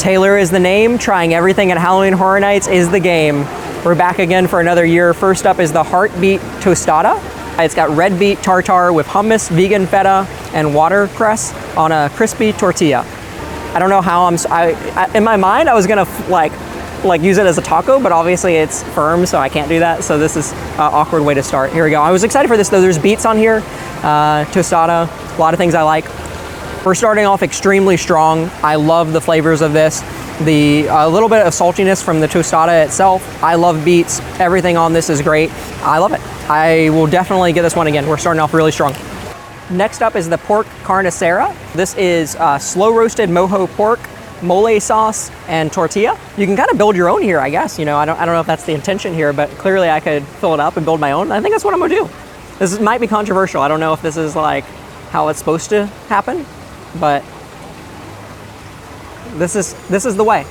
Taylor is the name, trying everything at Halloween Horror Nights is the game. We're back again for another year. First up is the Heartbeat Tostada. It's got red beet tartare with hummus, vegan feta, and watercress on a crispy tortilla. I don't know how in my mind I was gonna like use it as a taco, but obviously it's firm, so I can't do that. So this is an awkward way to start. Here we go. I was excited for this though. There's beets on here, tostada, a lot of things I like. We're starting off extremely strong. I love the flavors of this. A little bit of saltiness from the tostada itself. I love beets. Everything on this is great. I love it. I will definitely get this one again. We're starting off really strong. Next up is the pork carnicera. This is slow roasted mojo pork, mole sauce, and tortilla. You can kind of build your own here, I guess. You know, I don't know if that's the intention here, but clearly I could fill it up and build my own. I think that's what I'm gonna do. This might be controversial. I don't know if this is like how it's supposed to happen, but this is the way.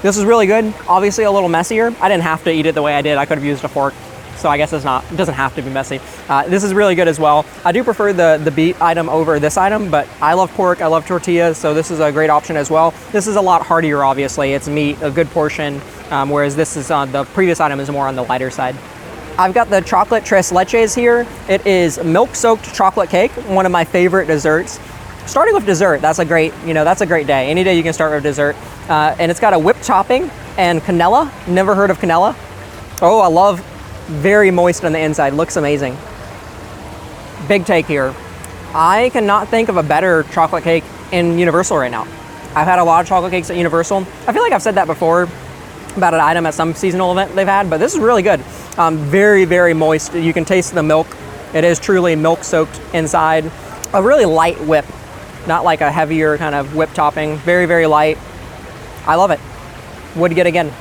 This is really good. Obviously a little messier. I didn't have to eat it the way I did. I could have used a fork, so I guess it doesn't have to be messy. This is really good as well. I do prefer the beet item over this item, but I love pork, I love tortillas, so this is a great option as well. This is a lot heartier, obviously. It's meat, a good portion, whereas this is the previous item is more on the lighter side. I've got the chocolate tres leches here. It is milk-soaked chocolate cake, one of my favorite desserts. Starting with dessert, that's a great day. Any day you can start with dessert. And it's got a whipped topping and canela. Never heard of canela. Oh, I love very moist on the inside. Looks amazing. Big take here. I cannot think of a better chocolate cake in Universal right now. I've had a lot of chocolate cakes at Universal. I feel like I've said that before about an item at some seasonal event they've had, but this is really good. Very, very moist. You can taste the milk. It is truly milk soaked inside. A really light whip, not like a heavier kind of whip topping. Very, very light. I love it. Would get again.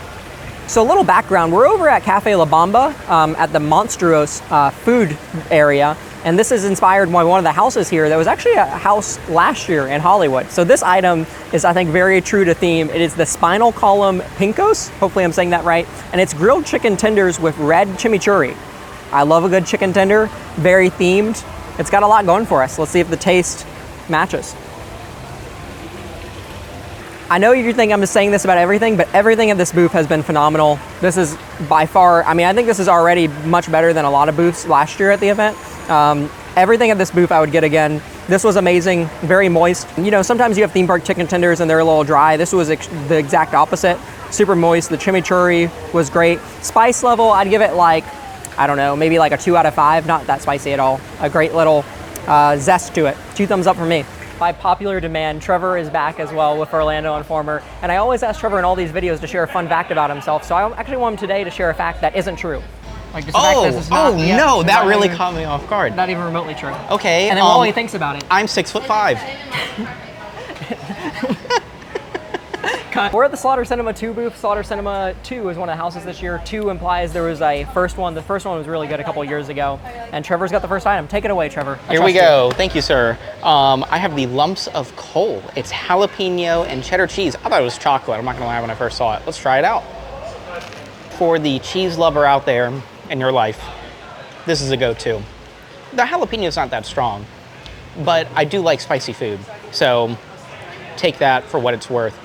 So a little background, we're over at Cafe La Bamba at the Monstruos food area, and this is inspired by one of the houses here that was actually a house last year in Hollywood. So this item is, I think, very true to theme. It is the spinal column pincos, hopefully I'm saying that right, and it's grilled chicken tenders with red chimichurri. I love a good chicken tender, very themed. It's got a lot going for us. Let's see if the taste matches. I know you think I'm just saying this about everything, but everything at this booth has been phenomenal. This is by far, I mean, I think this is already much better than a lot of booths last year at the event. Everything at this booth I would get again. This was amazing, very moist. You know, sometimes you have theme park chicken tenders and they're a little dry. This was the exact opposite, super moist. The chimichurri was great. Spice level, I'd give it like, I don't know, maybe like a 2 out of 5, not that spicy at all. A great little zest to it. 2 thumbs up from me. By popular demand, Trevor is back as well with Orlando Informer, and I always ask Trevor in all these videos to share a fun fact about himself, so I actually want him today to share a fact that isn't true. Like just no, that really caught me off guard. Not even remotely true. Okay. And then while he thinks about it. I'm 6'5". We're at the Slaughter Cinema 2 booth. Slaughter Cinema 2 is one of the houses this year. 2 implies there was a first one. The first one was really good a couple years ago. And Trevor's got the first item. Take it away, Trevor. Here we go. Thank you, sir. I have the lumps of coal. It's jalapeno and cheddar cheese. I thought it was chocolate. I'm not going to lie when I first saw it. Let's try it out. For the cheese lover out there in your life, this is a go-to. The jalapeno is not that strong, but I do like spicy food. So take that for what it's worth.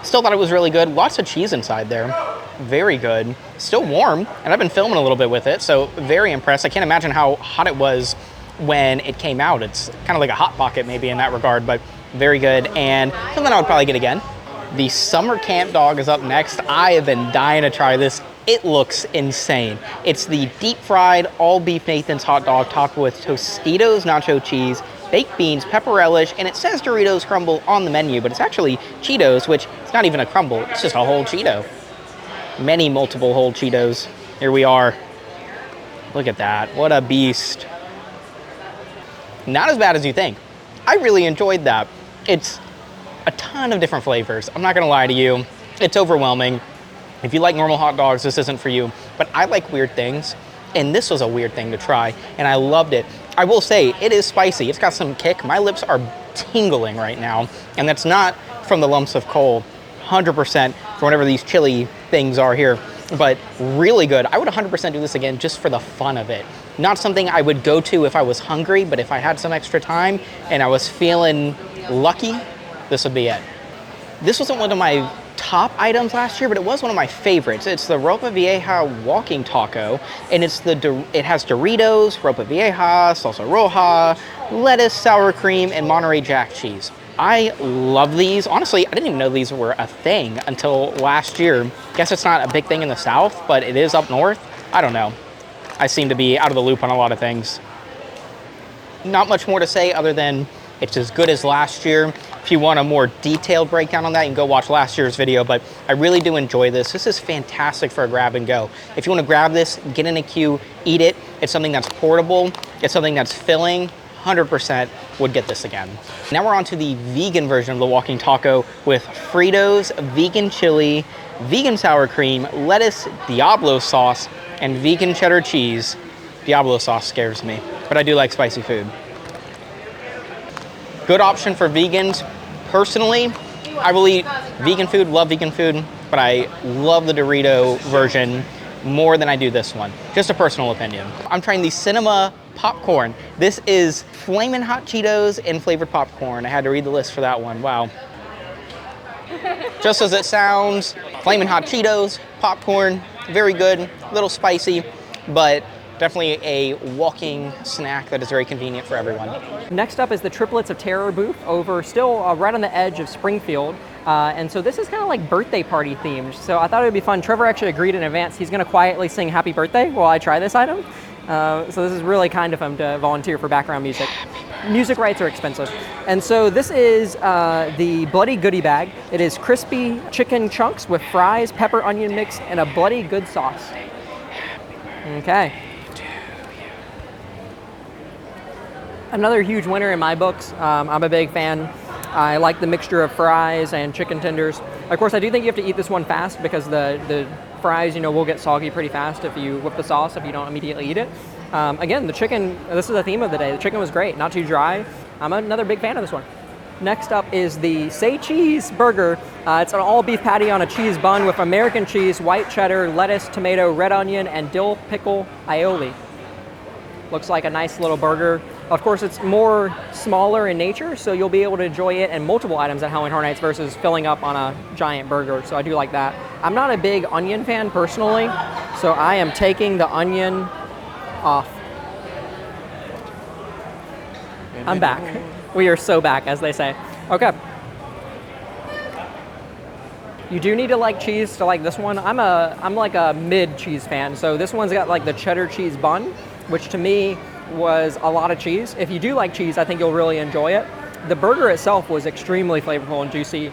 Still thought it was really good. Lots of cheese inside there. Very good. Still warm, and I've been filming a little bit with it, so very impressed. I can't imagine how hot it was when it came out. It's kind of like a Hot Pocket maybe in that regard, but very good, and something I would probably get again. The summer camp dog is up next. I have been dying to try this. It looks insane. It's the deep fried all beef Nathan's hot dog topped with Tostitos nacho cheese, baked beans, pepper relish, and it says Doritos crumble on the menu, but it's actually Cheetos, which it's not even a crumble, it's just a whole Cheeto. Many multiple whole Cheetos. Here we are. Look at that, what a beast. Not as bad as you think. I really enjoyed that. It's a ton of different flavors. I'm not gonna lie to you, it's overwhelming. If you like normal hot dogs, this isn't for you, but I like weird things, and this was a weird thing to try, and I loved it. I will say, it is spicy. It's got some kick. My lips are tingling right now, and that's not from the lumps of coal, 100% for whatever these chili things are here, but really good. I would 100% do this again just for the fun of it. Not something I would go to if I was hungry, but if I had some extra time and I was feeling lucky, this would be it. This wasn't one of my top items last year, but it was one of my favorites. It's the Ropa Vieja walking taco, and it has Doritos, Ropa Vieja, salsa roja, lettuce, sour cream, and Monterey Jack cheese. I love these. Honestly, I didn't even know these were a thing until last year. Guess it's not a big thing in the South, but it is up north. I don't know. I seem to be out of the loop on a lot of things. Not much more to say other than it's as good as last year. If you want a more detailed breakdown on that, you can go watch last year's video, but I really do enjoy this. This is fantastic for a grab and go. If you want to grab this, get in a queue, eat it. It's something that's portable. It's something that's filling. 100% would get this again. Now we're on to the vegan version of the walking taco with Fritos, vegan chili, vegan sour cream, lettuce, Diablo sauce, and vegan cheddar cheese. Diablo sauce scares me, but I do like spicy food. Good option for vegans. Personally, I will eat vegan food, love vegan food, but I love the Dorito version more than I do this one. Just a personal opinion. I'm trying the Cinema popcorn. This is Flamin' Hot Cheetos and flavored popcorn. I had to read the list for that one. Wow. Just as it sounds, Flamin' Hot Cheetos, popcorn, very good, a little spicy, but definitely a walking snack that is very convenient for everyone. Next up is the Triplets of Terror booth over still right on the edge of Springfield. And so this is kind of like birthday party themed. So I thought it would be fun. Trevor actually agreed in advance. He's going to quietly sing happy birthday while I try this item. So this is really kind of him to volunteer for background music. Music rights are expensive. And so this is the Bloody Goodie Bag. It is crispy chicken chunks with fries, pepper, onion mix, and a Bloody Good sauce. Okay. Another huge winner in my books. I'm a big fan. I like the mixture of fries and chicken tenders. Of course, I do think you have to eat this one fast because the fries, will get soggy pretty fast if you whip the sauce, if you don't immediately eat it. Again, the chicken, this is the theme of the day. The chicken was great, not too dry. I'm another big fan of this one. Next up is the Say Cheese burger. It's an all beef patty on a cheese bun with American cheese, white cheddar, lettuce, tomato, red onion, and dill pickle aioli. Looks like a nice little burger. Of course, it's more smaller in nature, so you'll be able to enjoy it and multiple items at Halloween Horror Nights versus filling up on a giant burger, so I do like that. I'm not a big onion fan personally, so I am taking the onion off. I'm back. We are so back, as they say. Okay. You do need to like cheese to like this one. I'm like a mid cheese fan, so this one's got like the cheddar cheese bun, which to me was a lot of cheese. If you do like cheese, I think you'll really enjoy it. The burger itself was extremely flavorful and juicy.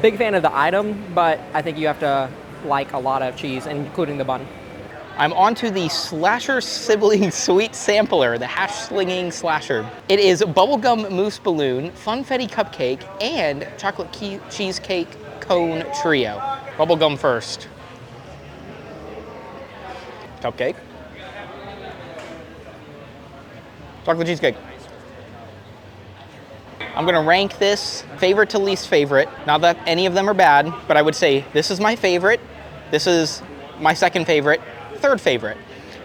Big fan of the item, but I think you have to like a lot of cheese, including the bun. I'm on to the Slasher Sibling Sweet Sampler, the hash slinging slasher. It is bubblegum mousse balloon, funfetti cupcake, and chocolate cheesecake cone trio. Bubblegum first. Cupcake. Chocolate cheesecake. I'm gonna rank this favorite to least favorite. Not that any of them are bad, but I would say this is my favorite, this is my second favorite, third favorite.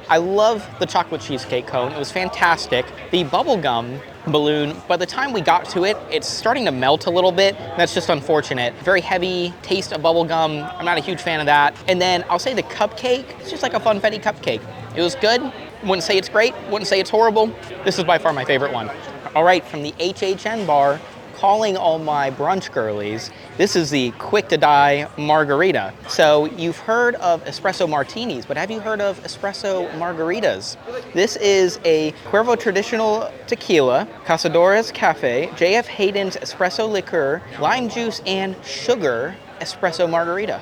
I love the chocolate cheesecake cone. It was fantastic. The bubblegum balloon, by the time we got to it, it's starting to melt a little bit. That's just unfortunate. Very heavy taste of bubblegum. I'm not a huge fan of that. And then I'll say the cupcake, it's just like a funfetti cupcake. It was good. Wouldn't say it's great, wouldn't say it's horrible. This is by far my favorite one. All right, from the HHN bar, calling all my brunch girlies, this is the Quick to Die Margarita. So you've heard of espresso martinis, but have you heard of espresso margaritas? This is a Cuervo Traditional Tequila, Casadores Cafe, JF Hayden's Espresso Liqueur, lime juice, and sugar espresso margarita.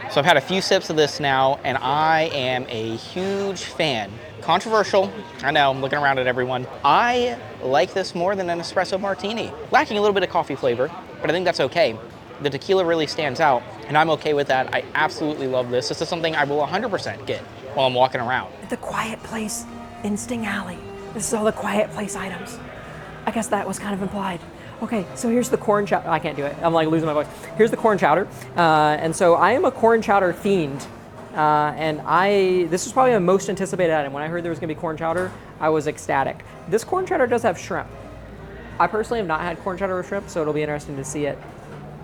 So I've had a few sips of this now, and I am a huge fan. Controversial, I know, I'm looking around at everyone. I like this more than an espresso martini. Lacking a little bit of coffee flavor, but I think that's okay. The tequila really stands out, and I'm okay with that. I absolutely love this. This is something I will 100% get while I'm walking around. The Quiet Place in Sting Alley. This is all the Quiet Place items. I guess that was kind of implied. Okay, so here's the corn chowder. I can't do it. I'm like losing my voice. Here's the corn chowder. And so I am a corn chowder fiend. This was probably the most anticipated item. When I heard there was gonna be corn chowder, I was ecstatic. This corn chowder does have shrimp. I personally have not had corn chowder with shrimp, so it'll be interesting to see it.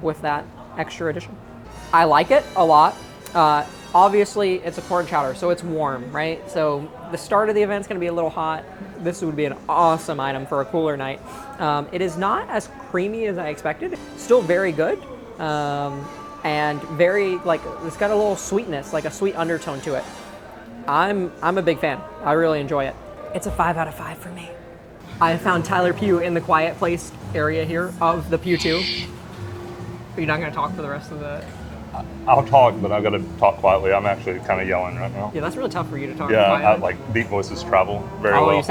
with that extra addition. I like it a lot. Obviously, it's a corn chowder, so it's warm, right? So the start of the event's gonna be a little hot. This would be an awesome item for a cooler night. It is not as creamy as I expected. Still very good, and very, like, it's got a little sweetness, like a sweet undertone to it. I'm a big fan. I really enjoy it. It's a 5 out of 5 for me. I found Tyler Pugh in the quiet place area here of the Pugh Two. Are you not gonna talk for the rest of the... I'll talk, but I've got to talk quietly. I'm actually kind of yelling right now. Yeah, that's really tough for you to talk Yeah, quietly. like deep voices travel very well. You're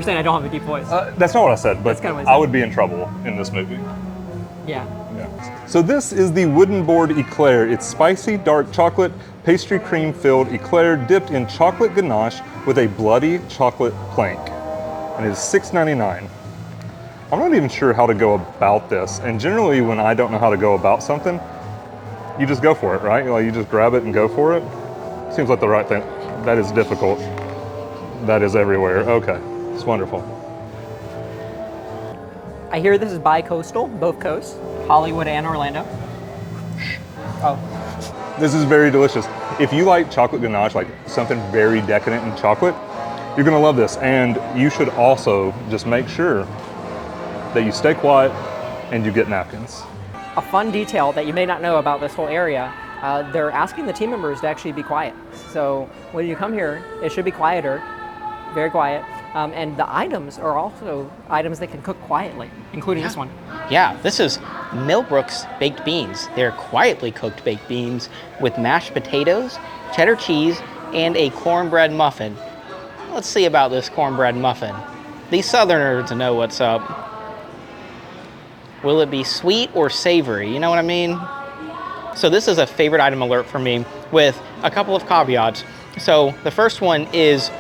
saying I don't have a deep voice. That's not what I said, but kinda what I I said. would be in trouble in this movie. Yeah. Yeah. So this is the wooden board eclair. It's spicy dark chocolate, pastry cream filled eclair dipped in chocolate ganache with a bloody chocolate plank. And it is $6.99. I'm not even sure how to go about this. And generally when I don't know how to go about something, you just go for it, right? Like you just grab it and go for it. Seems like the right thing. That is difficult. That is everywhere. Okay, it's wonderful. I hear this is bi-coastal, both coasts, Hollywood and Orlando. Oh, This is very delicious. If you like chocolate ganache, like something very decadent in chocolate, you're gonna love this. And you should also just make sure that you stay quiet and you get napkins. a fun detail that you may not know about this whole area, they're asking the team members to actually be quiet. So when you come here, it should be quieter, very quiet. And the items are also items that can cook quietly, including this one. Yeah, this is Millbrook's baked beans. They're quietly cooked baked beans with mashed potatoes, cheddar cheese, and a cornbread muffin. Let's see about this cornbread muffin. These Southerners know what's up. Will it be sweet or savory? You know what I mean? So this is a favorite item alert for me with a couple of caveats. So the first one is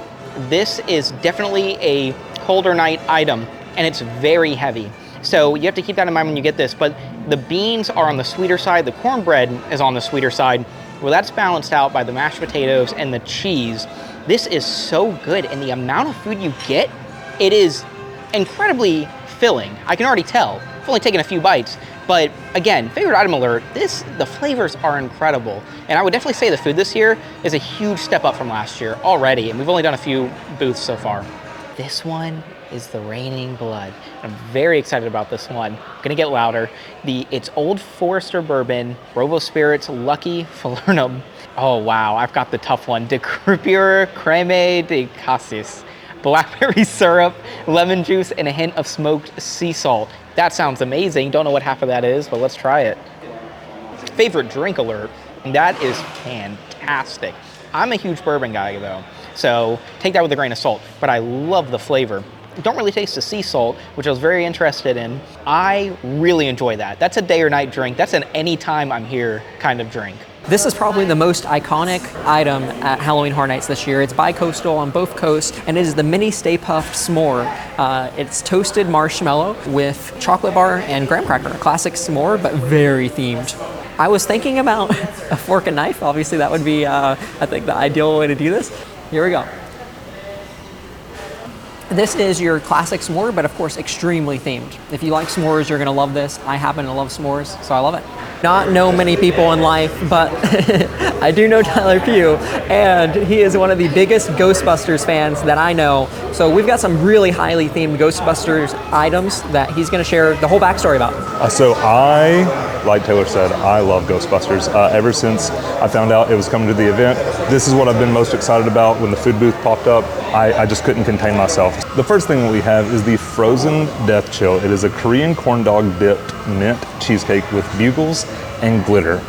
this is definitely a colder night item and it's very heavy. So you have to keep that in mind when you get this, but the beans are on the sweeter side, the cornbread is on the sweeter side. Well, that's balanced out by the mashed potatoes and the cheese. This is so good, and the amount of food you get, it is incredibly filling. I can already tell. I've only taken a few bites, but again, favorite item alert, the flavors are incredible. And I would definitely say the food this year is a huge step up from last year already, and we've only done a few booths so far. This one is the Reigning Blood. I'm very excited about this one. Gonna get louder. It's Old Forester Bourbon, Rovo Spirits, Lucky Falernum. Oh wow, I've got the tough one. De Croupier Creme de Cassis. Blackberry syrup, lemon juice, and a hint of smoked sea salt. That sounds amazing. Don't know what half of that is, but let's try it. Favorite drink alert. That is fantastic. I'm a huge bourbon guy though, so take that with a grain of salt, but I love the flavor. Don't really taste the sea salt, which I was very interested in. I really enjoy that. That's a day or night drink. That's an anytime I'm here kind of drink. This is probably the most iconic item at Halloween Horror Nights this year. It's bi-coastal on both coasts, and it is the mini Stay Puft s'more. It's toasted marshmallow with chocolate bar and graham cracker. A classic s'more, but very themed. I was thinking about a fork and knife. Obviously, that would be, I think, the ideal way to do this. Here we go. This is your classic s'more, but of course extremely themed. If you like s'mores, you're gonna love this. I happen to love s'mores, so I love it. Not know many people in life, but I do know Tyler Pugh, and he is one of the biggest Ghostbusters fans that I know. So we've got some really highly themed Ghostbusters items that he's gonna share the whole backstory about. So I, like Taylor said, I love Ghostbusters. Ever since I found out it was coming to the event, this is what I've been most excited about. When the food booth popped up, I just couldn't contain myself. The first thing that we have is the Frozen Death Chill. It is a Korean corn dog dipped mint cheesecake with bugles and glitter.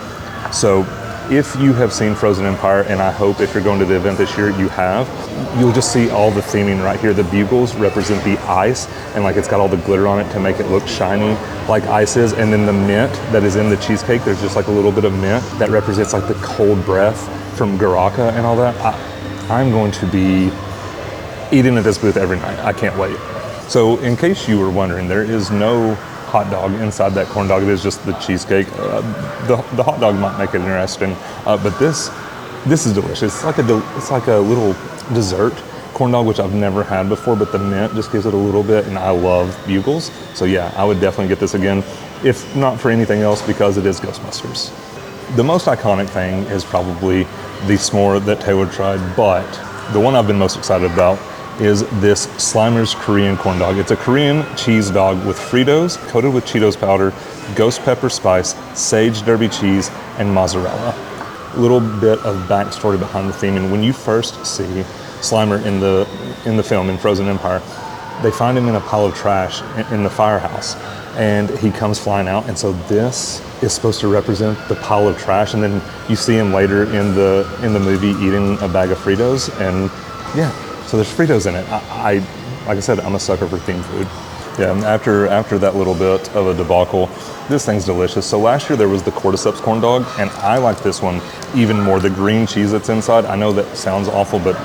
So if you have seen Frozen Empire, and I hope if you're going to the event this year you have, you'll just see all the theming right here. The bugles represent the ice, and like it's got all the glitter on it to make it look shiny like ice is. And then the mint that is in the cheesecake, there's just like a little bit of mint that represents like the cold breath from Garaka and all that. I'm going to be eating at this booth every night. I can't wait. So in case you were wondering, there is no hot dog inside that corn dog. It is just the cheesecake. The hot dog might make it interesting, but this is delicious. It's like a little dessert corn dog, which I've never had before, but the mint just gives it a little bit, and I love bugles. So yeah, I would definitely get this again. if not for anything else, because it is Ghostbusters. The most iconic thing is probably the s'more that Taylor tried, but the one I've been most excited about is this Slimer's Korean corn dog. It's a Korean cheese dog with Fritos, coated with Cheetos powder, ghost pepper spice, sage derby cheese, and mozzarella. A little bit of backstory behind the theme, and when you first see Slimer in the film, in Frozen Empire, they find him in a pile of trash in the firehouse, and he comes flying out, and so this is supposed to represent the pile of trash, and then you see him later in the movie eating a bag of Fritos, and yeah, so there's Fritos in it. Like I said, I'm a sucker for themed food. Yeah, and after that little bit of a debacle, this thing's delicious. So last year there was the cordyceps corn dog, and I like this one even more. The green cheese that's inside, I know that sounds awful, but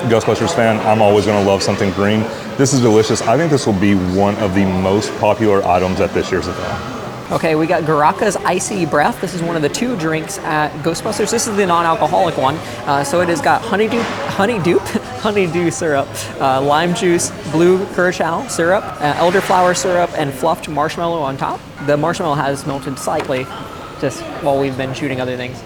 Ghostbusters fan, I'm always gonna love something green. This is delicious. I think this will be one of the most popular items at this year's event. Okay, we got Garaka's Icy Breath. This is one of the 2 drinks at Ghostbusters. This is the non-alcoholic one. So it has got honeydew syrup, lime juice, blue curacao syrup, elderflower syrup, and fluffed marshmallow on top. The marshmallow has melted slightly just while we've been shooting other things.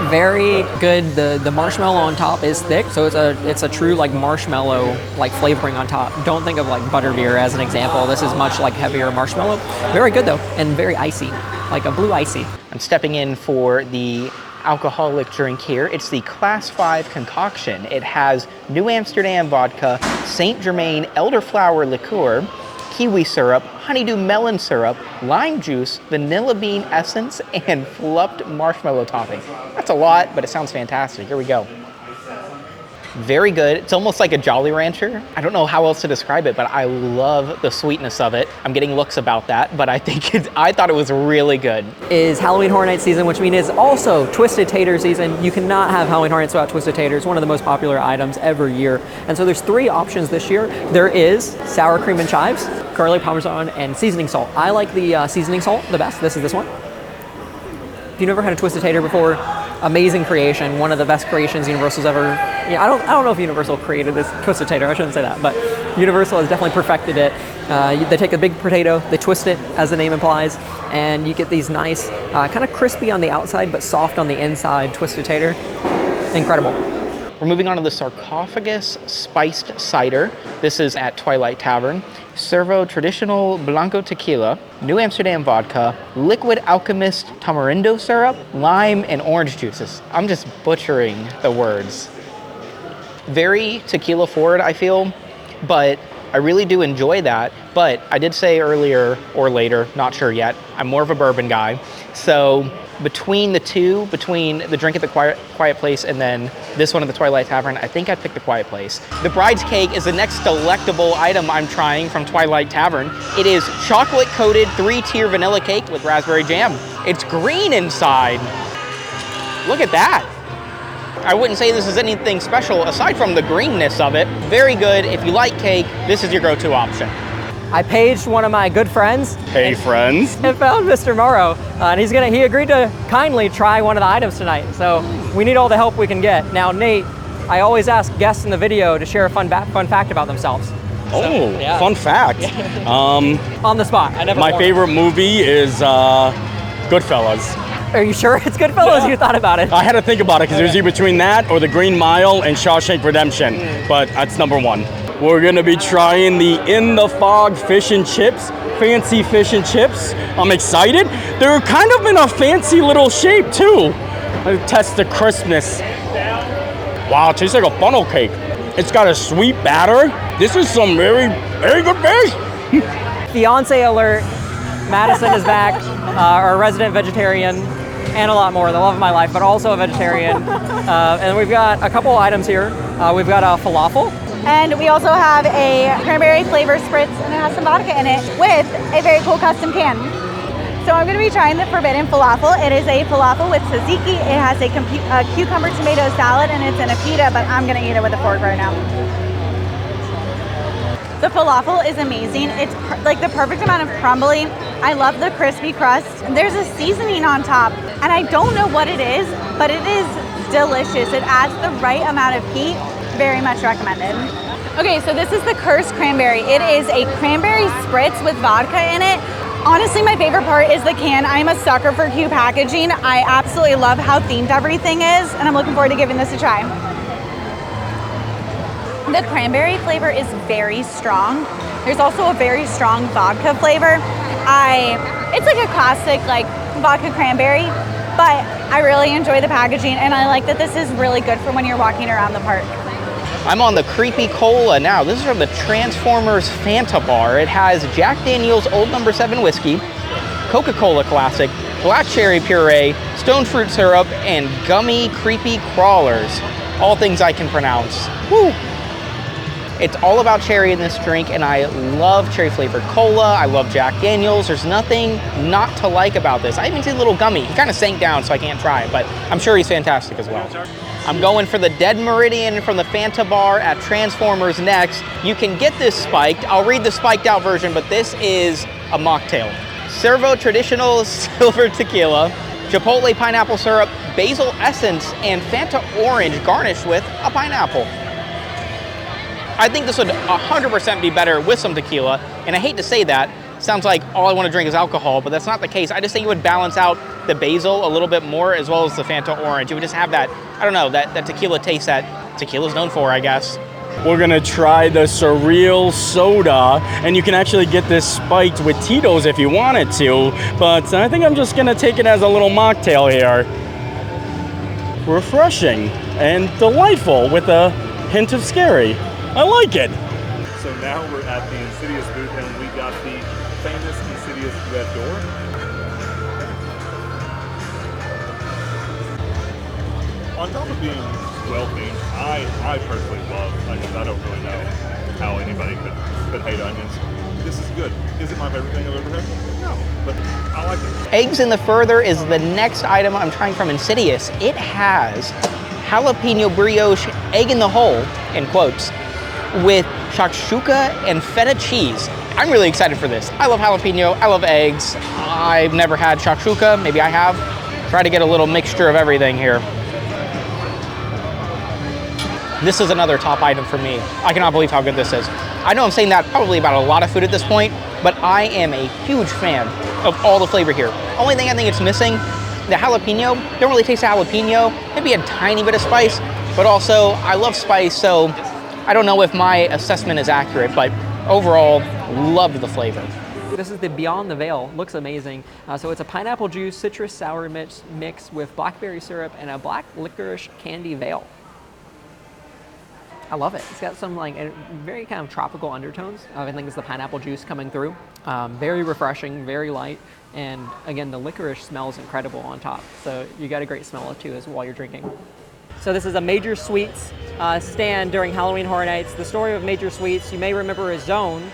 Very good. The marshmallow on top is thick, so it's a true like marshmallow like flavoring on top. Don't think of like butterbeer as an example. This is much like heavier marshmallow. Very good though, and very icy, like a blue icy. I'm stepping in for the alcoholic drink here. It's the Class 5 concoction. It has New Amsterdam vodka, Saint Germain elderflower liqueur, kiwi syrup, honeydew melon syrup, lime juice, vanilla bean essence, and fluffed marshmallow topping. That's a lot, but it sounds fantastic. Here we go. Very good. It's almost like a Jolly Rancher. I don't know how else to describe it, but I love the sweetness of it. I'm getting looks about that, but I thought it was really good. Is Halloween Horror Nights season, which means it's also Twisted Tater season. You cannot have Halloween Horror Nights without Twisted Taters, one of the most popular items every year. And so there's 3 options this year. There is sour cream and chives, garlic parmesan, and seasoning salt. I like the seasoning salt the best. This is this one. If you've never had a Twisted Tater before, amazing creation, one of the best creations Universal's ever. Yeah, I don't know if Universal created this Twisted Tater. I shouldn't say that, but Universal has definitely perfected it. They take a big potato, they twist it, as the name implies, and you get these nice, kind of crispy on the outside but soft on the inside Twisted Tater. Incredible. We're moving on to the Sarcophagus Spiced Cider. This is at Twilight Tavern. Servo Traditional Blanco Tequila, New Amsterdam Vodka, Liquid Alchemist Tamarindo Syrup, Lime, and Orange Juices. I'm just butchering the words. Very tequila forward, I feel, but I really do enjoy that. But I did say earlier or later, not sure yet, I'm more of a bourbon guy. So between the two, between the drink at the Quiet Place and then this one at the Twilight Tavern, I think I'd pick the Quiet Place. The Bride's Cake is the next delectable item I'm trying from Twilight Tavern. It is chocolate-coated 3-tier vanilla cake with raspberry jam. It's green inside. Look at that. I wouldn't say this is anything special aside from the greenness of it. Very good. If you like cake, this is your go-to option. I paged one of my good friends. Hey, friends. And found Mr. Morrow, and he agreed to kindly try one of the items tonight. So we need all the help we can get. Now, Nate, I always ask guests in the video to share a fun fact about themselves. Oh, yeah. Fun fact. On the spot. My favorite movie is Goodfellas. Are you sure it's Goodfellas? You thought about it. I had to think about it because it was either between that or The Green Mile and Shawshank Redemption, but that's number 1. We're gonna be trying the In the Fog fish and chips, fancy fish and chips. I'm excited. They're kind of in a fancy little shape too. Let's test the crispness. Wow, it tastes like a funnel cake. It's got a sweet batter. This is some very, very good fish. Fiance alert. Madison is back, our resident vegetarian, and a lot more, the love of my life, but also a vegetarian. And we've got a couple items here. We've got a falafel. And we also have a cranberry flavor spritz, and it has some vodka in it with a very cool custom can. So I'm going to be trying the forbidden falafel. It is a falafel with tzatziki. It has a cucumber tomato salad, and it's in a pita, but I'm going to eat it with a fork right now. The falafel is amazing. It's like the perfect amount of crumbly. I love the crispy crust. There's a seasoning on top, and I don't know what it is, but it is delicious. It adds the right amount of heat. Very much recommended. Okay, so this is the Cursed Cranberry. It is a cranberry spritz with vodka in it. Honestly, my favorite part is the can. I'm a sucker for Pugh packaging. I absolutely love how themed everything is, and I'm looking forward to giving this a try. The cranberry flavor is very strong. There's also a very strong vodka flavor. It's like a classic like vodka cranberry, but I really enjoy the packaging, and I like that this is really good for when you're walking around the park. I'm on the Creepy Cola now. This is from the Transformers Fanta bar. It has Jack Daniel's Old No. 7 whiskey, Coca-Cola Classic, black cherry puree, stone fruit syrup, and gummy creepy crawlers. All things I can pronounce. Woo! It's all about cherry in this drink, and I love cherry flavored cola. I love Jack Daniel's. There's nothing not to like about this. I even see the little gummy. He kind of sank down, so I can't try it, but I'm sure he's fantastic as well. I'm going for the Dead Meridian from the Fanta bar at Transformers next. You can get this spiked. I'll read the spiked out version, but this is a mocktail. Servo Traditional Silver Tequila, Chipotle Pineapple Syrup, Basil Essence, and Fanta Orange garnished with a pineapple. I think this would 100% be better with some tequila, and I hate to say that. Sounds like all I want to drink is alcohol, but that's not the case. I just think it would balance out the basil a little bit more, as well as the Fanta Orange. It would just have that, I don't know, that tequila taste that tequila's known for, I guess. We're gonna try the Surreal Soda, and you can actually get this spiked with Tito's if you wanted to, but I think I'm just gonna take it as a little mocktail here. Refreshing and delightful with a hint of scary. I like it. So now we're at the Insidious booth, and we got the famous Insidious red door. On top of being well-themed, I personally love onions. I don't really know how anybody could hate onions. This is good. Is it my favorite thing I've ever had? No, but I like it. Eggs in the Further is the next item I'm trying from Insidious. It has jalapeno brioche egg in the hole, in quotes, with shakshuka and feta cheese. I'm really excited for this. I love jalapeno, I love eggs. I've never had shakshuka, maybe I have. Try to get a little mixture of everything here. This is another top item for me. I cannot believe how good this is. I know I'm saying that probably about a lot of food at this point, but I am a huge fan of all the flavor here. Only thing I think it's missing, the jalapeno. Don't really taste the jalapeno. Maybe a tiny bit of spice, but also I love spice, so I don't know if my assessment is accurate, but overall, loved the flavor. This is the Beyond the Veil. Looks amazing. So it's a pineapple juice, citrus sour mix with blackberry syrup and a black licorice candy veil. I love it. It's got some like very kind of tropical undertones. I think it's the pineapple juice coming through. Very refreshing, very light. And again, the licorice smells incredible on top. So you got a great smell too as while you're drinking. So this is a Major Sweets stand during Halloween Horror Nights. The story of Major Sweets, you may remember his Zone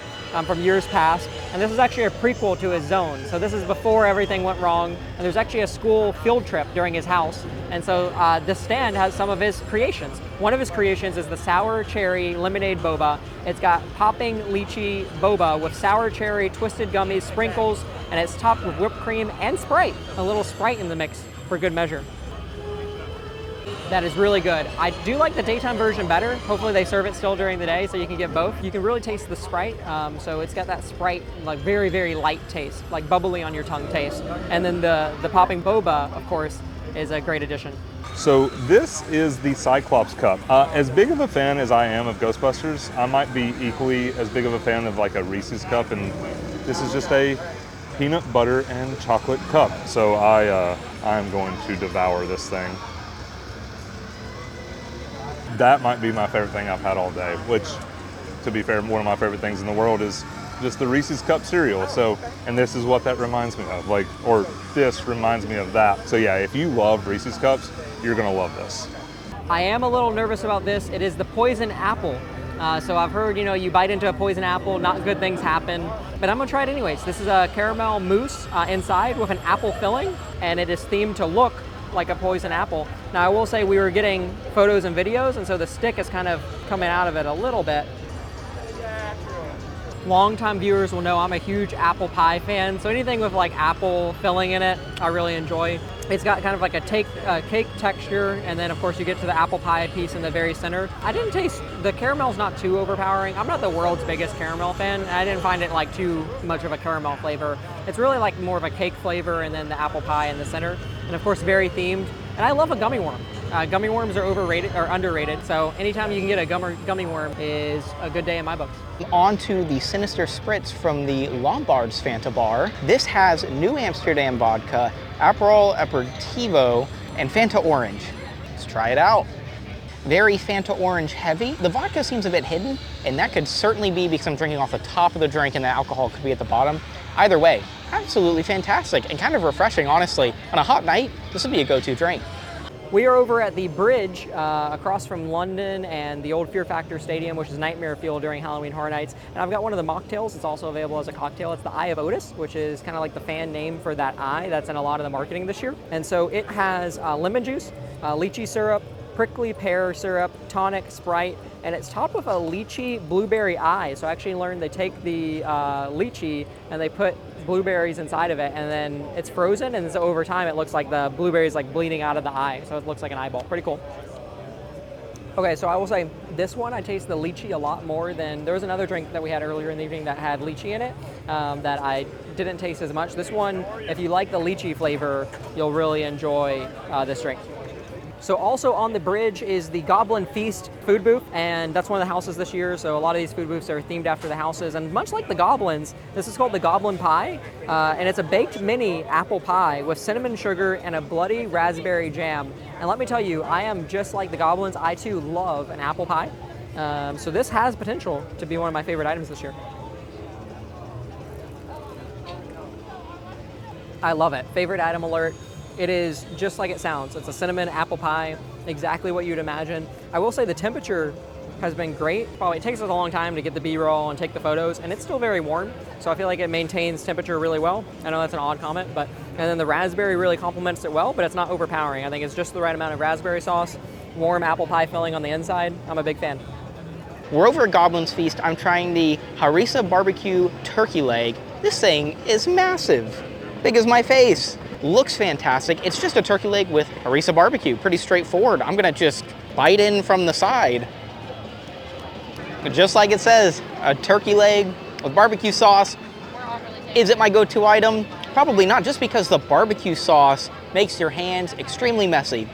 from years past, and this is actually a prequel to his Zone. So this is before everything went wrong, and there's actually a school field trip during his house, and so this stand has some of his creations. One of his creations is the sour cherry lemonade boba. It's got popping lychee boba with sour cherry, twisted gummies, sprinkles, and it's topped with whipped cream and Sprite. A little Sprite in the mix for good measure. That is really good. I do like the daytime version better. Hopefully they serve it still during the day so you can get both. You can really taste the Sprite. So it's got that Sprite, like very, very light taste, like bubbly on your tongue taste. And then the popping boba, of course, is a great addition. So this is the Cyclops Cup. As big of a fan as I am of Ghostbusters, I might be equally as big of a fan of like a Reese's Cup, and this is just a peanut butter and chocolate cup. So I am going to devour this thing. That might be my favorite thing I've had all day, which, to be fair, one of my favorite things in the world is just the Reese's Cup cereal. So, and this is what that reminds me of, like, or this reminds me of that. So yeah, if you love Reese's Cups, you're gonna love this. I am a little nervous about this. It is the poison apple. So I've heard, you bite into a poison apple, not good things happen, but I'm gonna try it anyways. This is a caramel mousse inside with an apple filling, and it is themed to look like a poison apple. Now I will say we were getting photos and videos, and so the stick is kind of coming out of it a little bit. Longtime viewers will know I'm a huge apple pie fan, so anything with like apple filling in it, I really enjoy. It's got kind of like a cake texture, and then of course you get to the apple pie piece in the very center. I didn't taste, the caramel's not too overpowering. I'm not the world's biggest caramel fan. I didn't find it like too much of a caramel flavor. It's really like more of a cake flavor, and then the apple pie in the center. And of course very themed. And I love a gummy worm. Gummy worms are overrated or underrated, so anytime you can get a gummy worm is a good day in my books. On to the Sinister Spritz from the Lombard's Fanta Bar. This has New Amsterdam vodka, Aperol Aperitivo, and Fanta Orange. Let's try it out. Very Fanta Orange heavy. The vodka seems a bit hidden, and that could certainly be because I'm drinking off the top of the drink and the alcohol could be at the bottom. Either way, absolutely fantastic and kind of refreshing, honestly. On a hot night, this would be a go-to drink. We are over at the bridge across from London and the old Fear Factor Stadium, which is Nightmare Fuel during Halloween Horror Nights. And I've got one of the mocktails. It's also available as a cocktail. It's the Eye of Otis, which is kind of like the fan name for that eye that's in a lot of the marketing this year. And so it has lemon juice, lychee syrup, prickly pear syrup, tonic, Sprite, and it's topped with a lychee blueberry eye. So I actually learned they take the lychee and they put blueberries inside of it, and then it's frozen, and so over time it looks like the blueberries like bleeding out of the eye, so it looks like an eyeball. Pretty cool. Okay, so I will say this one I taste the lychee a lot more than, there was another drink that we had earlier in the evening that had lychee in it that I didn't taste as much. This one, if you like the lychee flavor, you'll really enjoy this drink. So also on the bridge is the Goblin Feast food booth, and that's one of the houses this year, so a lot of these food booths are themed after the houses, and much like the Goblins, this is called the Goblin Pie, and it's a baked mini apple pie with cinnamon sugar and a bloody raspberry jam. And let me tell you, I am just like the Goblins, I too love an apple pie, so this has potential to be one of my favorite items this year. I love it. Favorite item alert. It is just like it sounds. It's a cinnamon apple pie, exactly what you'd imagine. I will say the temperature has been great. Probably it takes us a long time to get the B-roll and take the photos, and it's still very warm, so I feel like it maintains temperature really well. I know that's an odd comment, but, and then the raspberry really complements it well, but it's not overpowering. I think it's just the right amount of raspberry sauce, warm apple pie filling on the inside. I'm a big fan. We're over at Goblin's Feast. I'm trying the harissa barbecue turkey leg. This thing is massive, big as my face. Looks fantastic. It's just a turkey leg with harissa barbecue. Pretty straightforward. I'm gonna just bite in from the side. Just like it says, a turkey leg with barbecue sauce. Is it my go-to item? Probably not, just because the barbecue sauce makes your hands extremely messy.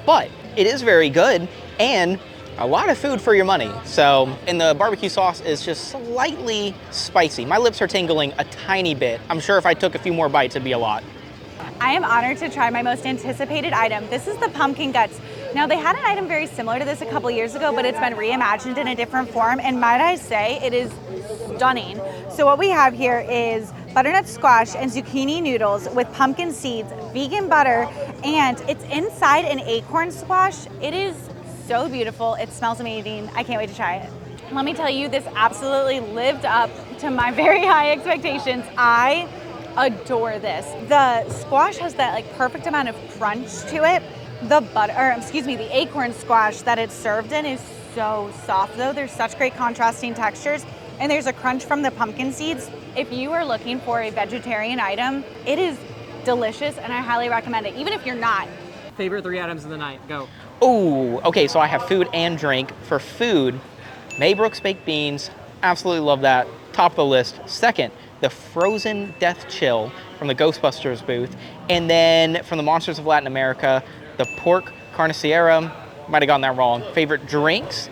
But it is very good and a lot of food for your money. So, and the barbecue sauce is just slightly spicy. My lips are tingling a tiny bit. I'm sure if I took a few more bites, it'd be a lot. I am honored to try my most anticipated item. This is the pumpkin guts. Now, they had an item very similar to this a couple years ago, but it's been reimagined in a different form, and might I say, it is stunning. So what we have here is butternut squash and zucchini noodles with pumpkin seeds, vegan butter, and it's inside an acorn squash. It is so beautiful. It smells amazing. I can't wait to try it. Let me tell you, this absolutely lived up to my very high expectations. I adore this. The squash has that like perfect amount of crunch to it. The acorn squash that it's served in is so soft though. There's such great contrasting textures, and there's a crunch from the pumpkin seeds. If you are looking for a vegetarian item, it is delicious and I highly recommend it, even if you're not. Favorite 3 items of the night, go. Oh, okay, so I have food and drink. For food, Maybrook's baked beans, absolutely love that. Top of the list. Second, the frozen death chill from the Ghostbusters booth. And then from the Monsters of Latin America, the pork carniceria. Might have gotten that wrong. Favorite drinks?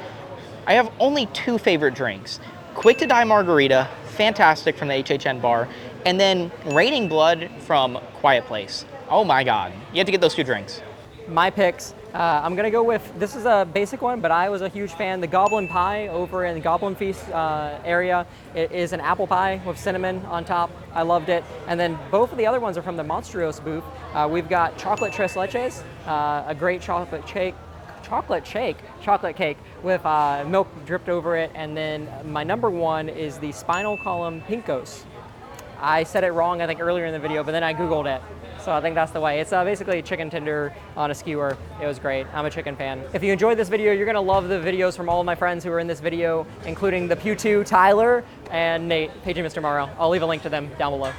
I have only 2 favorite drinks. Quick to Die Margarita, fantastic, from the HHN bar. And then Raining Blood from Quiet Place. Oh my God, you have to get those 2 drinks. My picks, I'm gonna go with, this is a basic one, but I was a huge fan. The Goblin Pie over in the Goblin Feast area. It is an apple pie with cinnamon on top. I loved it. And then both of the other ones are from the Monstruos booth. We've got chocolate tres leches, a great chocolate cake with milk dripped over it. And then my number 1 is the Spinal Column Pinkos. I said it wrong, I think, earlier in the video, but then I Googled it. So I think that's the way. It's basically a chicken tender on a skewer. It was great. I'm a chicken fan. If you enjoyed this video, you're gonna love the videos from all of my friends who are in this video, including the Pugh Two, Tyler, and Nate, Paige and Mr. Morrow. I'll leave a link to them down below.